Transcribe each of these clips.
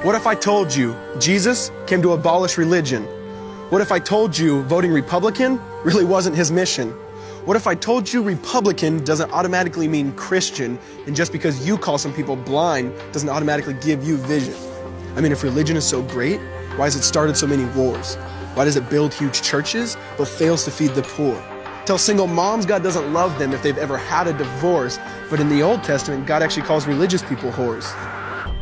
What if I told you Jesus came to abolish religion? What if I told you voting Republican really wasn't his mission? What if I told you Republican doesn't automatically mean Christian, and just because you call some people blind doesn't automatically give you vision? I mean, if religion is so great, why has it started so many wars? Why does it build huge churches but fails to feed the poor? Tell single moms God doesn't love them if they've ever had a divorce, but in the Old Testament, God actually calls religious people whores.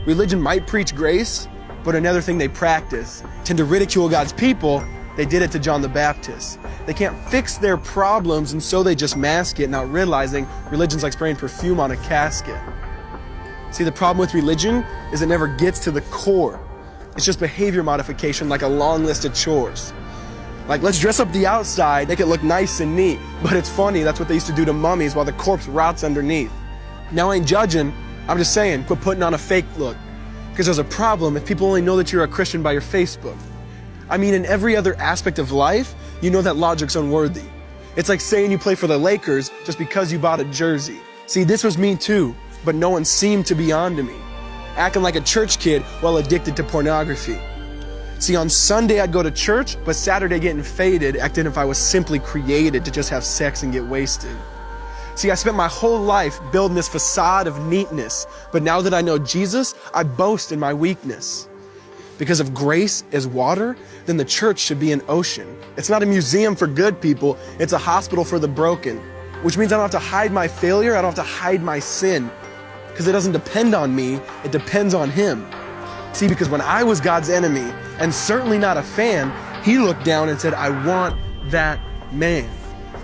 Religion might preach grace, but another thing they practice, tend to ridicule God's people. They did it to John the Baptist. They can't fix their problems, and so they just mask it, not realizing religion's like spraying perfume on a casket. See, the problem with religion is it never gets to the core. It's just behavior modification, like a long list of chores. Like, let's dress up the outside, make it look nice and neat. But it's funny, that's what they used to do to mummies while the corpse rots underneath. Now, I ain't judging, I'm just saying, quit putting on a fake look. Because there's a problem if people only know that you're a Christian by your Facebook. I mean, in every other aspect of life, you know that logic's unworthy. It's like saying you play for the Lakers just because you bought a jersey. See, this was me too, but no one seemed to be on to me. Acting like a church kid while addicted to pornography. See, on Sunday I'd go to church, but Saturday getting faded, acting if I was simply created to just have sex and get wasted. See, I spent my whole life building this facade of neatness, but now that I know Jesus, I boast in my weakness. Because if grace is water, then the church should be an ocean. It's not a museum for good people, it's a hospital for the broken. Which means I don't have to hide my failure, I don't have to hide my sin. Because it doesn't depend on me, it depends on Him. See, because when I was God's enemy, and certainly not a fan, He looked down and said, I want that man.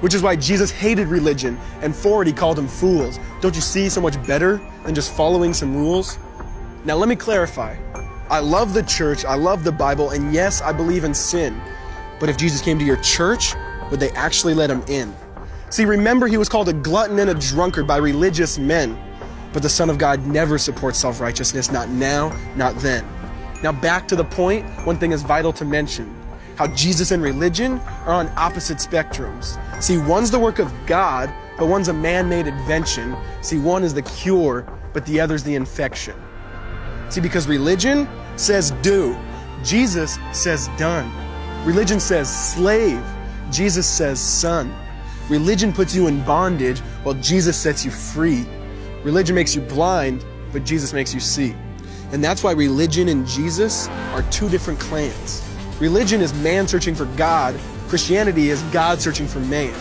Which is why Jesus hated religion, and for it He called them fools. Don't you see so much better than just following some rules? Now let me clarify. I love the church, I love the Bible, and yes, I believe in sin. But if Jesus came to your church, would they actually let Him in? See, remember He was called a glutton and a drunkard by religious men. But the Son of God never supports self-righteousness, not now, not then. Now back to the point, one thing is vital to mention. How Jesus and religion are on opposite spectrums. See, one's the work of God, but one's a man-made invention. See, one is the cure, but the other's the infection. See, because religion says do, Jesus says done. Religion says slave, Jesus says son. Religion puts you in bondage, while Jesus sets you free. Religion makes you blind, but Jesus makes you see. And that's why religion and Jesus are two different clans. Religion is man searching for God. Christianity is God searching for man.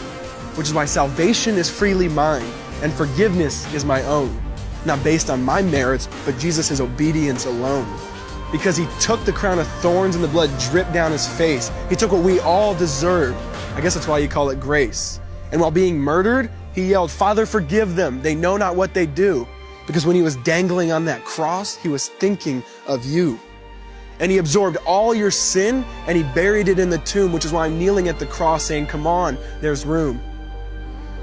Which is why salvation is freely mine, and forgiveness is my own. Not based on my merits, but Jesus' obedience alone. Because He took the crown of thorns and the blood dripped down His face. He took what we all deserved. I guess that's why you call it grace. And while being murdered, He yelled, Father, forgive them. They know not what they do. Because when He was dangling on that cross, He was thinking of you. And He absorbed all your sin and He buried it in the tomb, which is why I'm kneeling at the cross saying, come on, there's room.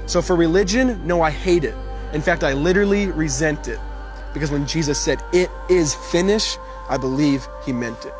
So for religion, no, I hate it. In fact, I literally resent it. Because when Jesus said, it is finished, I believe He meant it.